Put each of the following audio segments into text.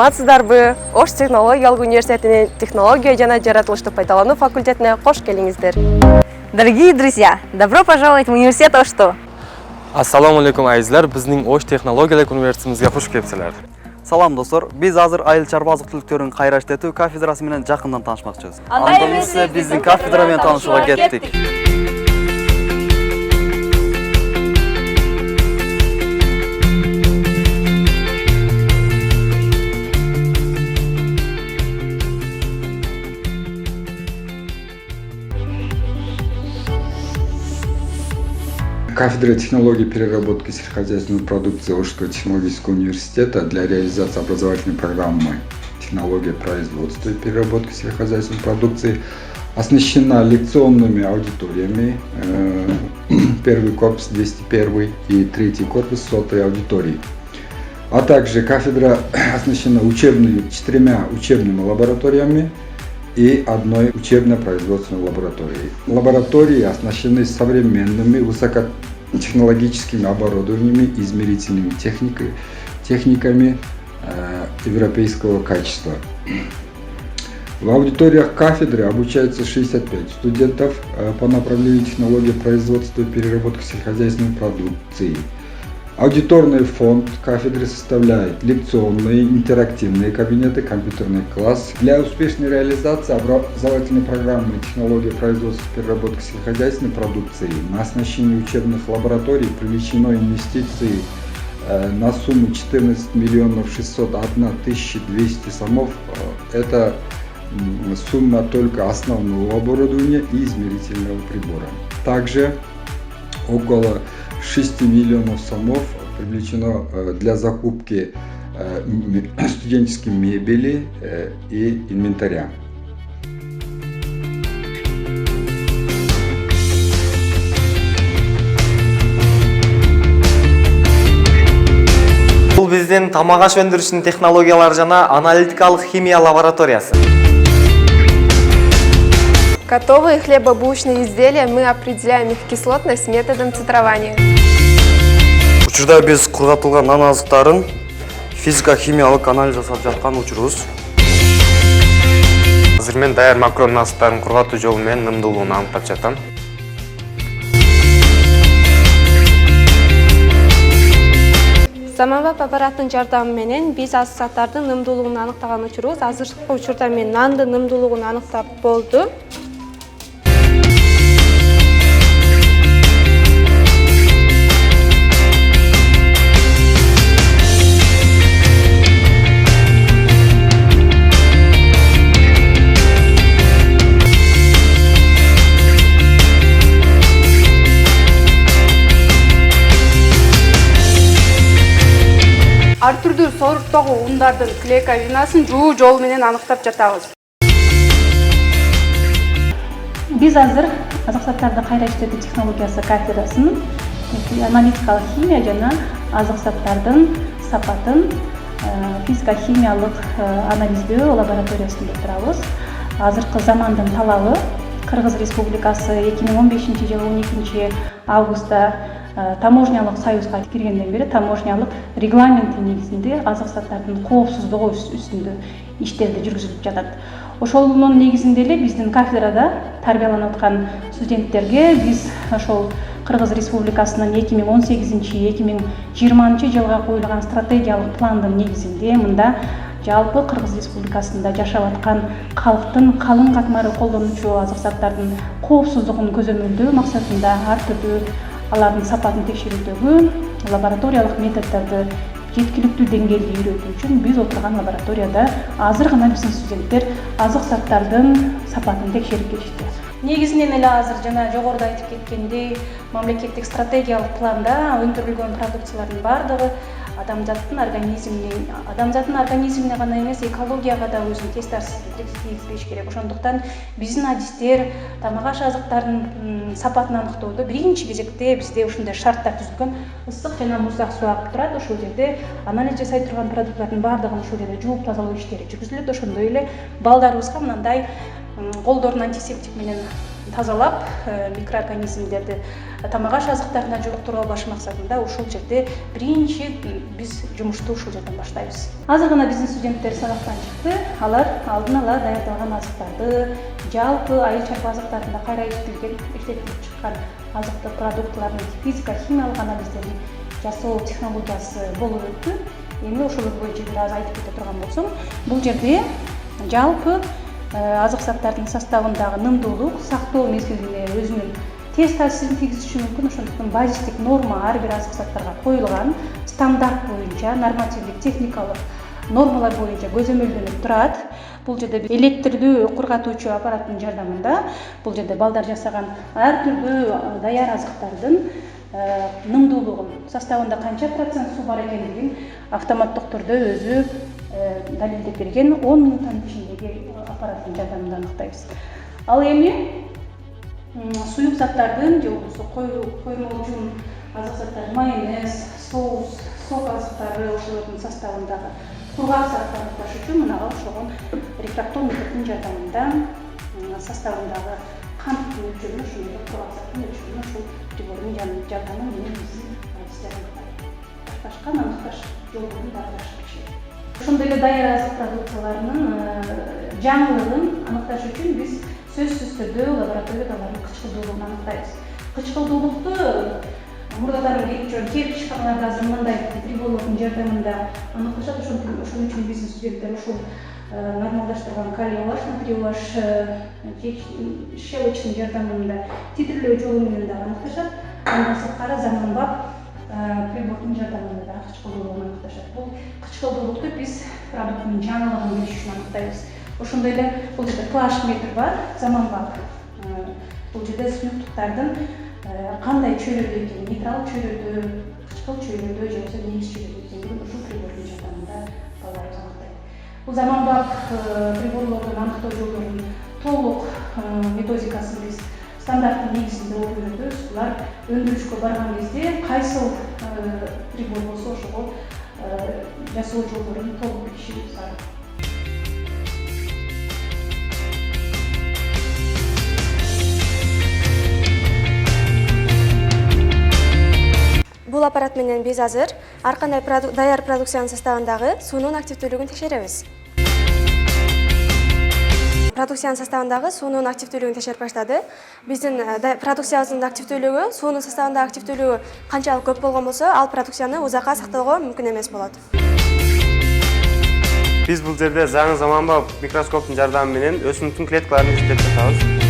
Саламатсыздарбы? Ош технологиялык университетинин технология жана жаратылышты пайдалануу факультетине кош келиңиздер. Дорогие друзья, добро пожаловать в университет Ошто. Ассаламу алейкум айзлар, биздин Ош технологиялык университетибизге кош келипсиздер. Салам достор, биз азыр айыл чарбазык түлүктөрүнүн кайра иштетүү кафедрасы менен жакындан таанышмакчыбыз. Андай Анда эмес, биз биздин кафедра менен таанышууга кеттик. Кафедра технологии переработки сельскохозяйственной продукции Ошского технологического университета для реализации образовательной программы «Технология производства и переработки сельскохозяйственной продукции» оснащена лекционными аудиториями. Первый корпус 201 и третий корпус 100 аудитории. А также кафедра оснащена 4 учебными лабораториями и одной учебно-производственной лабораторией. Лаборатории оснащены современными высокотехнологическими оборудованиями, измерительными техниками европейского качества. В аудиториях кафедры обучается 65 студентов по направлению технологии производства и переработки сельскохозяйственной продукции. Аудиторный фонд кафедры составляет лекционные, интерактивные кабинеты, компьютерный класс. Для успешной реализации образовательной программы «Технология производства и переработки сельскохозяйственной продукции» на оснащение учебных лабораторий привлечено инвестиции на сумму 14 миллионов 601 200 сомов. Это сумма только основного оборудования и измерительного прибора. Также около 6 миллионов сомов привлечено для закупки студенческой мебели и инвентаря. Бул биздин тамак аш өндүрүшүнүн технологиялары жана аналитикалык химия лабораториясы. Готовые хлебобулочные изделия мы определяем их кислотность методом титрования. Учурда биз кургатылган нан азыктарын физика-химиялык анализ жасап жаткан учурубуз. Азыр мен даяр макрон азыктарын кургатуу жолу менен нымдуулугун аныктап жатам. Заманбап аппараттын жардамы менен биз азыктардын нымдуулугун аныктаган учурубуз. Азыркы учурда мен нандын нымдуулугун аныктап болду. Ар түрдүү сорттогу ундардын клейка жынасын жуу жолу менен аныктап жатабыз. Биз азыр азык заттарды кайра иштетүү технологиясы кафедрасынын аналитикалык химия жана азык заттардын сапатын физика-химиялык анализдөө лабораториясында турабыз. Азыркы замандын талабы Кыргыз Республикасы 2015 жылы 12 августта таможнялык союзга киргенден бери таможнялык регламенттин негизинде азык заттардын коопсуздугу үстүндө иштерди жүргүзүлүп жатат. Ошонун негизинде эле биздин кафедрада тарбияланып аткан студенттерге биз ошол Кыргыз Республикасынын 2018-2020 жылга коюлган стратегиялык пландын негизинде мында жалпы Кыргыз Республикасында жашап аткан калктын калың катмары колдонуучу азык заттардын коопсуздугун көзөмөлдөө максатында ар түрдүү алардын сапатын текшерүүдөгү лабораториялык методдорду жеткиликтүү деңгээлде үйрөтүү үчүн биз отурган лабораторияда азыр гана биздин студенттер азык заттардын сапатын текшерип келишти. Негизинен эле азыр жана жогоруда айтып кеткендей, мамлекеттик стратегиялык планда өндүрүлгөн продукциялардын бардыгы адамзаттын организмине гана эмес, экологияга да өзүнүн тез таасирин тийгизбеш керек. Ошондуктан биздин адистер тамак аш азыктардын сапатын аныктоодо биринчи кезекте бизде ушундай шарттар түзүлгөн. Ысык жана муздак суу агып турат. Ошол жерде анализ жасай турган продукттардын бардыгын ошол жерде жууп тазалоо иштери жүргүзүлөт. Ошондой эле балдарыбызга мындай колдорун антисептик менен тазалап микроорганизмдерди тамак аш азыктарына жолуктуруу баш максатында ушул жерде биринчи биз жумушту ушул жерден баштайбыз. Азыр гана биздин студенттер сабактан чыкты. Алар алдын ала даярдалган азыктарды, жалпы айыл чарба азыктарында кайра иштетилип чыккан азыктык продуктылардын физика-химиялык анализдерин жасоо технологиясы болуп өттү. Эми ошолор боюнча бир аз айтып кете турган болсом, бул жерде жалпы азык заттардын составындагы нымдуулук сактоо мезгилине өзүнүн терс таасирин тийгизиши мүмкүн. Ошондуктан базистик норма ар бир азык заттарга коюлган, стандарт боюнча, нормативдик техникалык нормалар боюнча көзөмөлдөнүп турат. Бул жерде электрлүү кургатуучу аппараттын жардамында бул жерде балдар жасаган ар түрдүү даяр азыктардын нымдуулугун, составында канча процент суу бар экендигин автоматтык түрдө өзү далилдеп берген 10 минуттун ичиндеги аппараттын жардамында аныктайбыз. Ал эми суюк заттардын же болбосо коймолчун азык заттар, майонез, соус, сок азыктары ошолордун составындагы кургак заттарды аныкташ үчүн мына ошогон рефрактометрдин жардамында составындагы канттын өлчөмүн, ошондой кургак заттын өлчөмүн ушул прибордун жардамы менен биздин адистер аныктайт. Башка аныкташ жолдорун дагы ашырып. Ошондой эле даяр азык продукцияларынын жаңылыгын аныкташ үчүн биз сөзсүз түрдө лабораторияда алардын кычкылдуулугун аныктайбыз. Кычкылдуулукту мурдатарын келип чыккандар азыр мындай приборлордун жардамында аныкташат. Ошон үчүн биздин студенттер ушул нормалдаштырган калий-OH, натрий-OH щелочтун жардамында титрлөө жолу менен дагы аныкташат. Андан сырткары заманбап прибордун жардамында дагы кычкылдуулугун аныкташат. Бул кычкылдуулукту биз продукттун жаңылыгын билиш үчүн аныктайбыз. Ошондой эле бул жерде pH метр бар, заманбап. Бул жерде суюктуктардын кандай чөйрөдө экени, нейтрал чөйрөдө, кычкыл чөйрөдө же болбосо негиз чөйрөдө экенин ушул прибордун жардамында балдарыбыз аныктайт. Бул заманбап приборлордун аныктоо жолдорунун толук методикасын биз стандарттын негизинде окуп өтөбүз. Булар өндүрүшкө барган кезде кайсыл прибор болсо ошого жасоо жолдорун толук билишибиз зарыл. Бул аппарат менен биз азыр ар кандай даяр продукциянын составындагы суунун активдүүлүгүн текшеребиз. Продукциянын составындагы суунун активдүүлүгүн текшерип баштады. Биздин продукциябыздын активдүүлүгү, суунун составындагы активдүүлүгү канчалык көп болгон болсо, ал продукцияны узакка сактоого мүмкүн эмес болот. Биз бул жерде жаңы заманбап микроскоптун жардамы менен өсүмдүктүн клеткаларын издеп жатабыз.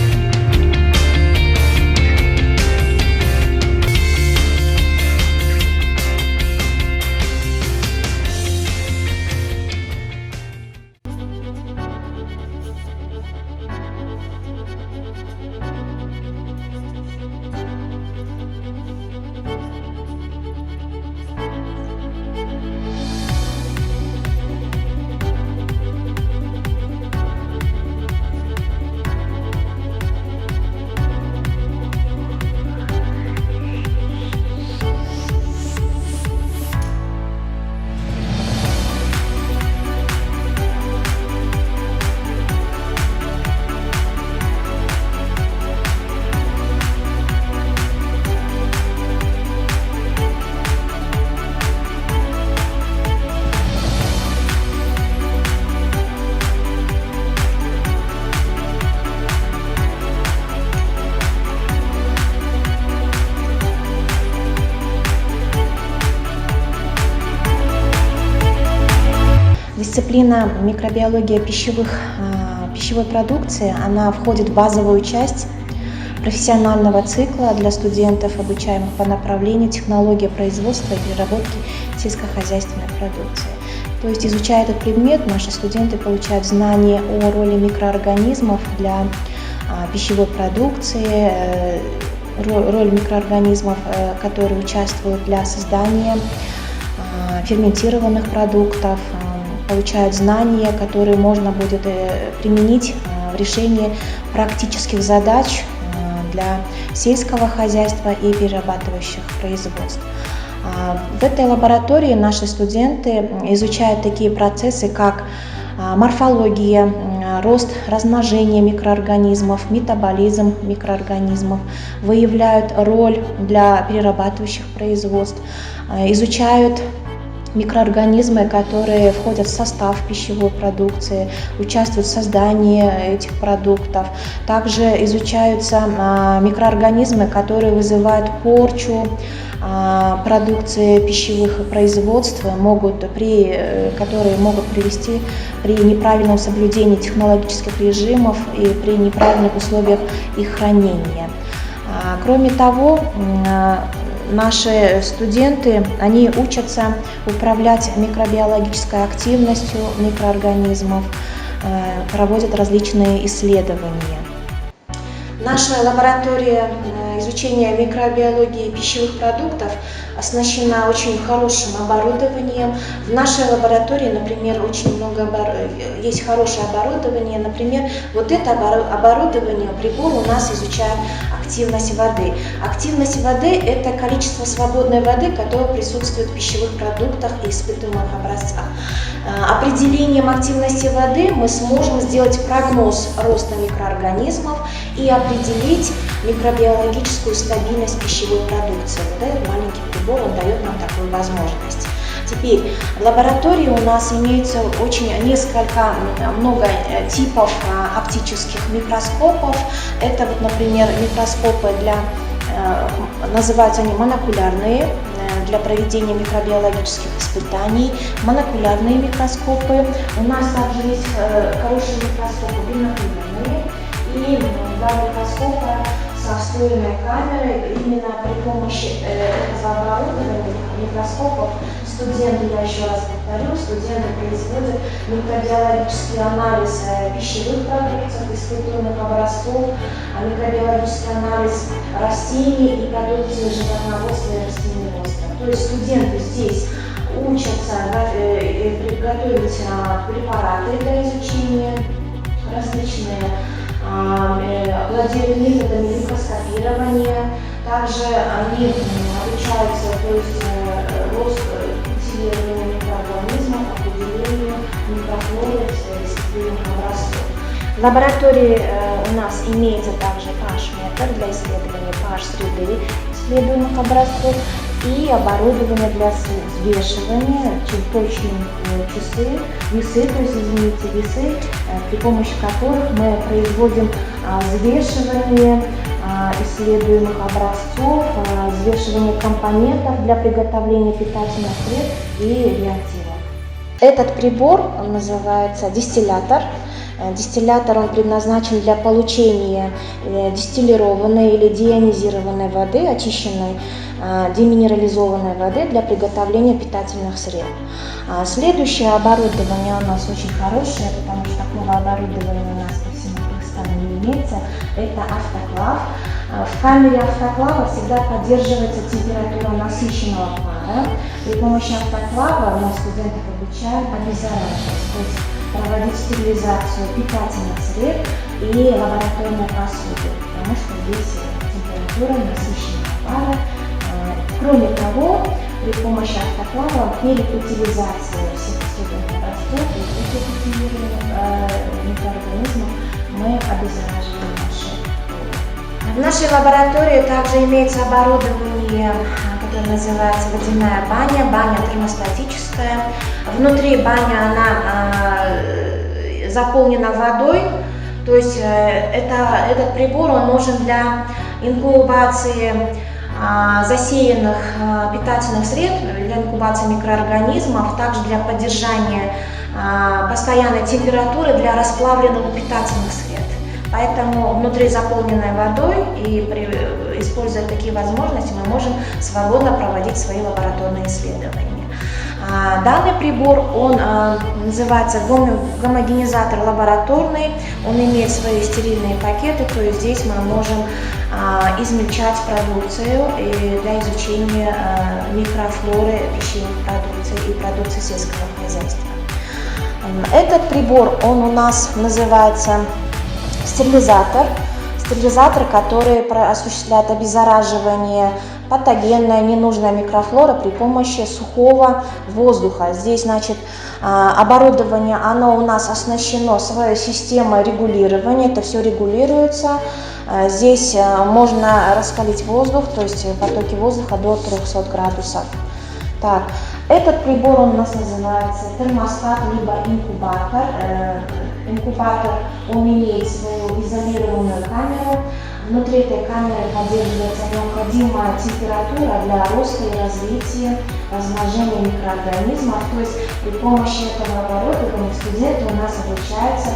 Дисциплина микробиология пищевой продукции, она входит в базовую часть профессионального цикла для студентов, обучаемых по направлению технология производства и переработки сельскохозяйственной продукции. То есть, изучая этот предмет, наши студенты получают знания о роли микроорганизмов для пищевой продукции, роль микроорганизмов, которые участвуют для создания ферментированных продуктов, получают знания, которые можно будет применить в решении практических задач для сельского хозяйства и перерабатывающих производств. В этой лаборатории наши студенты изучают такие процессы, как морфология, рост, размножение микроорганизмов, метаболизм микроорганизмов, выявляют роль для перерабатывающих производств, изучают микроорганизмы, которые входят в состав пищевой продукции, участвуют в создании этих продуктов. Также изучаются микроорганизмы, которые вызывают порчу продукции пищевых производств, которые могут привести при неправильном соблюдении технологических режимов и при неправильных условиях их хранения. Кроме того, наши студенты, они учатся управлять микробиологической активностью микроорганизмов, проводят различные исследования. Наша лаборатория изучения микробиологии пищевых продуктов оснащена очень хорошим оборудованием. В нашей лаборатории, например, есть хорошее оборудование. Например, вот это оборудование, прибор у нас изучает активность воды. Активность воды – это количество свободной воды, которое присутствует в пищевых продуктах и испытуемых образцах. Определением активности воды мы сможем сделать прогноз роста микроорганизмов и определить микробиологическую стабильность пищевой продукции. Вот этот маленький прибор, он дает нам такую возможность. Теперь в лаборатории у нас имеется много типов оптических микроскопов. Это, вот, например, микроскопы называются они монокулярные, для проведения микробиологических испытаний, монокулярные микроскопы. У нас также есть хорошие микроскопы бинокулярные и два микроскопа со встроенной камерой. Именно при помощи этого оборудования микроскопов студенты, я еще раз повторю, студенты производят микробиологический анализ пищевых продуктов, испытуемых образцов, микробиологический анализ растений и продукции животноводства и растениеводства. То есть студенты здесь учатся готовить препараты для изучения, различные владеют методами микроскопирования. Также они обучаются, то есть культивированию микроорганизмов, определению микрофлоры испытуемых образцов. В лаборатории у нас имеется также pH-метр для исследования pH-среды исследуемых образцов и оборудование для взвешивания, точные весы, при помощи которых мы производим взвешивание исследуемых образцов, взвешивание компонентов для приготовления питательных средств и реактивов. Этот прибор называется дистиллятор. Дистиллятор он предназначен для получения дистиллированной или деионизированной воды, очищенной деминерализованной воды для приготовления питательных средств. Следующее оборудование у нас очень хорошее, потому что такого оборудования у нас по всему Кыргызстану не имеется. Это автоклав. В камере автоклава всегда поддерживается температура насыщенного пара. При помощи автоклава у нас студентов обучают обеззараживать, то есть проводить стерилизацию питательных средств и лабораторной посуды, потому что здесь температура насыщенного пара. Кроме того, при помощи автоклава перед утилизацией всех исследованных образцов и культивированных микроорганизмов мы обеззараживаем наши воды. В нашей лаборатории также имеется оборудование, которое называется водяная баня термостатическая. Внутри баня она заполнена водой, то есть этот прибор он нужен для инкубации засеянных питательных средств, для инкубации микроорганизмов, также для поддержания постоянной температуры для расплавленных питательных средств. Поэтому внутри заполненной водой и используя такие возможности мы можем свободно проводить свои лабораторные исследования. Данный прибор, он называется гомогенизатор лабораторный, он имеет свои стерильные пакеты, то есть здесь мы можем измельчать продукцию для изучения микрофлоры пищевых продукций и продукции сельского хозяйства. Этот прибор, он у нас называется стерилизатор, который осуществляет обеззараживание патогенная, ненужная микрофлора при помощи сухого воздуха. Здесь, значит, оборудование, оно у нас оснащено своей системой регулирования, это все регулируется. Здесь можно раскалить воздух, то есть потоки воздуха до 300 градусов. Так, этот прибор у нас называется термостат либо инкубатор. Инкубатор, он имеет свою изолированную камеру. Внутри этой камеры поддерживается необходимая температура для роста и развития, размножения микроорганизмов. То есть при помощи этого оборудования студенты у нас обучаются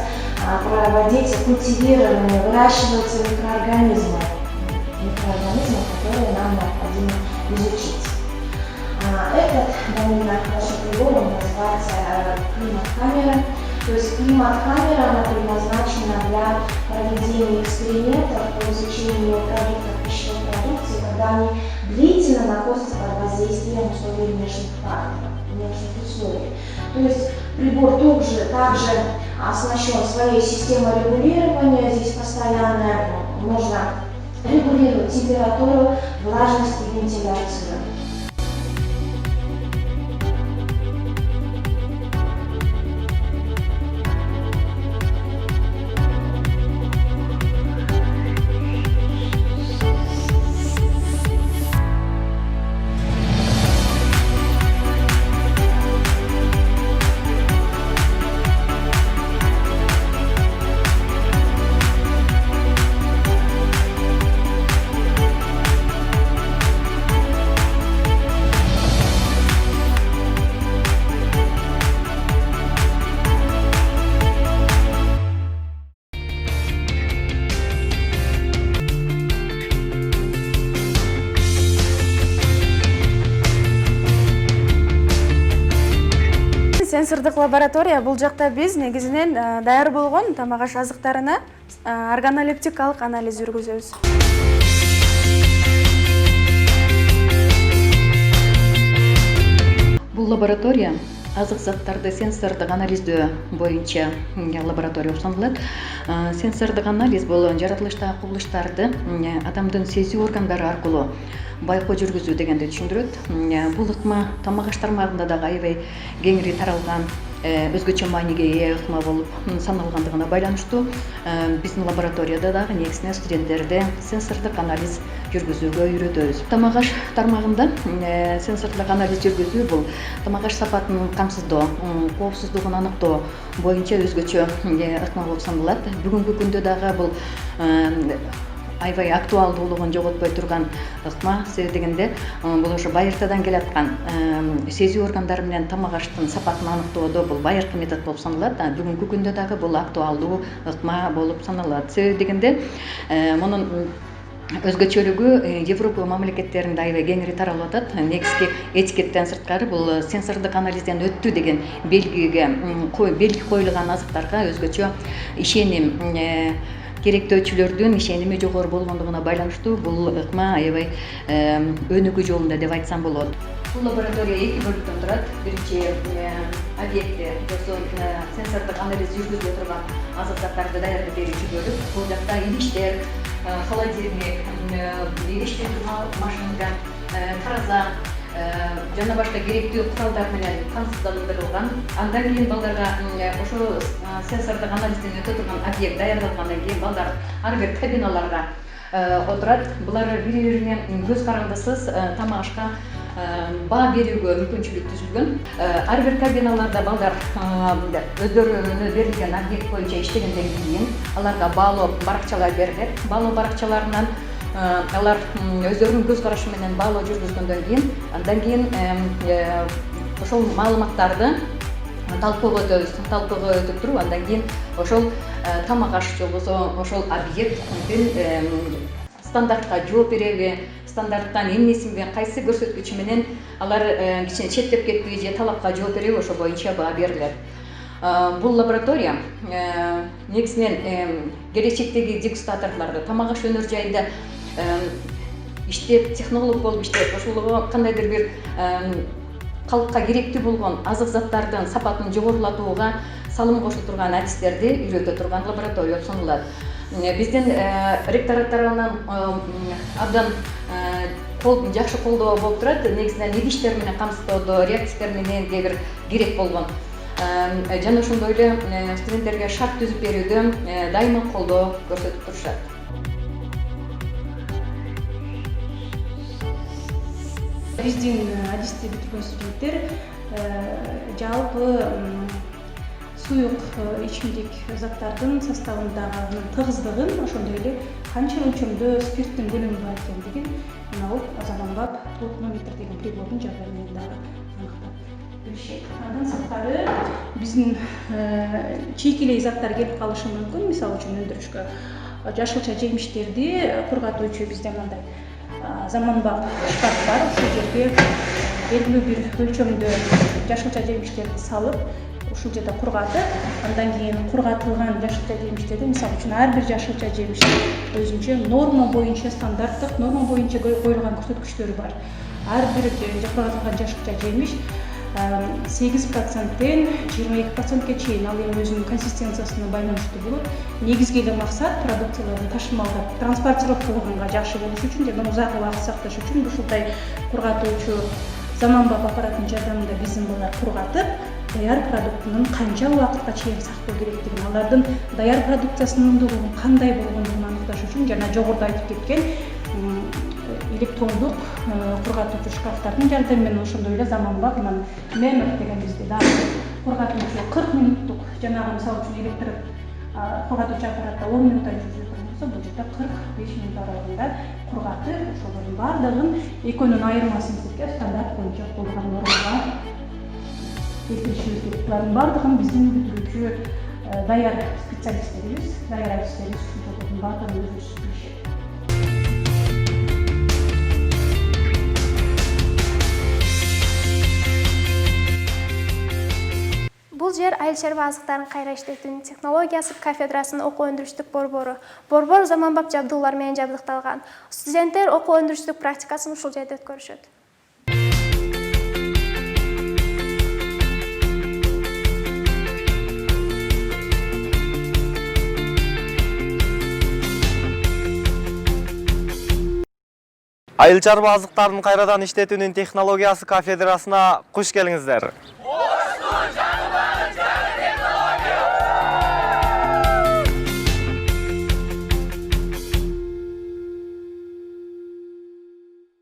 проводить культивирование, выращиваются микроорганизмы, которые нам необходимо изучить. Этот наш прибор называется климат-камера. То есть климат-камера, она предназначена для проведения экспериментов по изучению продуктов пищевой продукции, когда они длительно находятся под воздействием условий внешних факторов, внешних условий. То есть прибор также оснащен своей системой регулирования. Здесь постоянно можно регулировать температуру, влажность и вентиляцию. Сенсордық лаборатория бұл жақта біз негізінен даяр болған тамақ аш азықтарына органолептикалық анализ жүргіземіз. Бұл лаборатория азық заттарды сенсордық анализдөө боюнча лаборатория саналат. Сенсордық анализ бұл жаратылыштагы кубулуштарды адамдын сезүү органдары аркылуу байкоо жүргүзүү дегенди түшүндүрөт. Бул ыкма тамак аш тармагында дагы аябай кеңири таралган, өзгөчө мааниге ээ ыкма болуп саналгандыгына байланыштуу биздин лабораторияда дагы негизинен студенттерди сенсордук анализ жүргүзүүгө үйрөтөбүз. Тамак аш тармагында сенсордук анализ жүргүзүү бул тамак аш сапатын камсыздоо, коопсуздугун аныктоо боюнча өзгөчө ыкма болуп саналат. Бүгүнкү күндө дагы бул аябай актуалдуулугун жоготпой турган ыкма. Себеби дегенде бул ошо байыртадан келаткан сезүү органдары менен тамак аштын сапатын аныктоодо бул байыркы метод болуп саналат. Бүгүнкү күндө дагы бул актуалдуу ыкма болуп саналат. Себеби дегенде мунун өзгөчөлүгү Европа мамлекеттеринде аябай кеңири таралып атат. Негизги этикеттен сырткары бул сенсордук анализден өттү деген белги коюлган азыктарга өзгөчө ишеним, керектөөчүлөрдүн ишеними жогору болгондугуна байланыштуу бул ыкма аябай өнүгүү жолунда деп айтсам болот. Бул лаборатория 2 бөлүктөн турат. Биринчи объекти сенсордук анализ жүргүзүлө турган азык заттарды даярдап берүүчү бөлүк. Бул жакта идиштер, холодильник, идиштер машинка, тараза жана башка керектүү куралдар менен камсыздандырылган. Андан кийин балдарга ошо сенсордук анализден өтө турган объект даярдалгандан кийин балдар ар бир кабиналарга отурат. Булар бири-бирине көз карандысыз тамак ашка баа берүүгө мүмкүнчүлүк түзүлгөн. Ар бир кабиналарда балдар өздөрүнө берилген объект боюнча иштегенден кийин аларга баалоо баракчалар берилет. Баалоо баракчаларынан алар өздөрүнүн көз карашы менен баалоо жүргүзгөндөн кийин андан кийин ошол маалыматтарды талкууга өтөбүз. Талкууга өтүп туруп андан кийин ошол тамак аш же болбосо ошол объекттин стандартка жооп береби, стандарттан эмнесинби, кайсы көрсөткүчү менен алар кичине четтеп кетпейби же талапка жооп береби, ошо боюнча баа берилет. Бул лаборатория негизинен келечектеги дегустаторлорду тамак аш өнөр жайында иштеп, технолог болуп иштеп, ошолго кандайдыр бир калкка керектүү болгон азык заттардын сапатын жогорулатууга салым кошо турган адистерди үйрөтө турган лаборатория болуп саналат. Биздин ректорат тарабынан абдан жакшы колдоо болуп турат. Негизинен идиштер менен камсыздоодо, реактивдер менен де бир керек болгон. Жана ошондой эле студенттерге шарт түзүп берүүдө дайыма колдоо көрсөтүп турушат. Биздин адисти бүтүргөн студенттер жалпы суюк ичимдик заттардын составындагы тыгыздыгын, ошондой эле канча өлчөмдө спирттин көлөмү бар экендигин мына заманбап тотнометр деген прибордун жардамы менен дагы аныктап билишет. Андан сырткары биздин чийкилей заттар келип калышы мүмкүн. Мисалы үчүн өндүрүшкө жашылча жемиштерди кургатуучу бизде мындай заманбап шкаф бар. Ошол жерге белгилүү бир өлчөмдө жашылча жемиштерди салып, ушул жерде кургатып, андан кийин кургатылган жашылча жемиштерди, мисалы үчүн ар бир жашылча жемиштин өзүнчө норма боюнча, стандарттык норма боюнча коюлган көрсөткүчтөрү бар. Ар бир кургатылган жашылча жемиш 8%-тен 22%-ке чейин ал эми өзүнүн консистенциясына байланыштуу болот. Негизги эле максат продукцияларды ташымалдап, транспортировкалаганга жакшы болуш үчүн жана узак убакыт сакташ үчүн ушундай кургатуучу заманбап аппараттын жардамында биздин балдар кургатып, даяр продуктунун канча убакытка чейин сактоо керектигин, алардын даяр продукциясынын ундулугу кандай болгондугун аныкташ үчүн жана жогоруда айтып кеткен электрондук кургатуучу шкафтардын жардамы менен, ошондой эле заманбап мемер деген бизде дагы кургатуучу 40 минуттук, жанагы мисалы үчүн электр кургатуучу аппаратта 10 минутта жүргүзүлөт болсо, бул жерде 45 минут аралыгында кургатып, ошолордун баардыгын экөөнүн айырмасын бизге стандарт боюнча коюлган нормага келтиришибиз керек. Булардын баардыгын биздин бүтүрүүчү даяр специалисттерибиз, даяр адистерибиз ушулардын баардыгын өзүбүз билишет. Бул жер айыл чарба азыктарын кайра иштетүүнүн технологиясы кафедрасынын окуу өндүрүштүк борбору. Борбор заманбап жабдуулар менен жабдыкталган. Студенттер окуу өндүрүштүк практикасын ушул жерде өткөрүшөт. Айыл чарба азыктарын кайрадан иштетүүнүн технологиясы кафедрасына куш келиңиздер.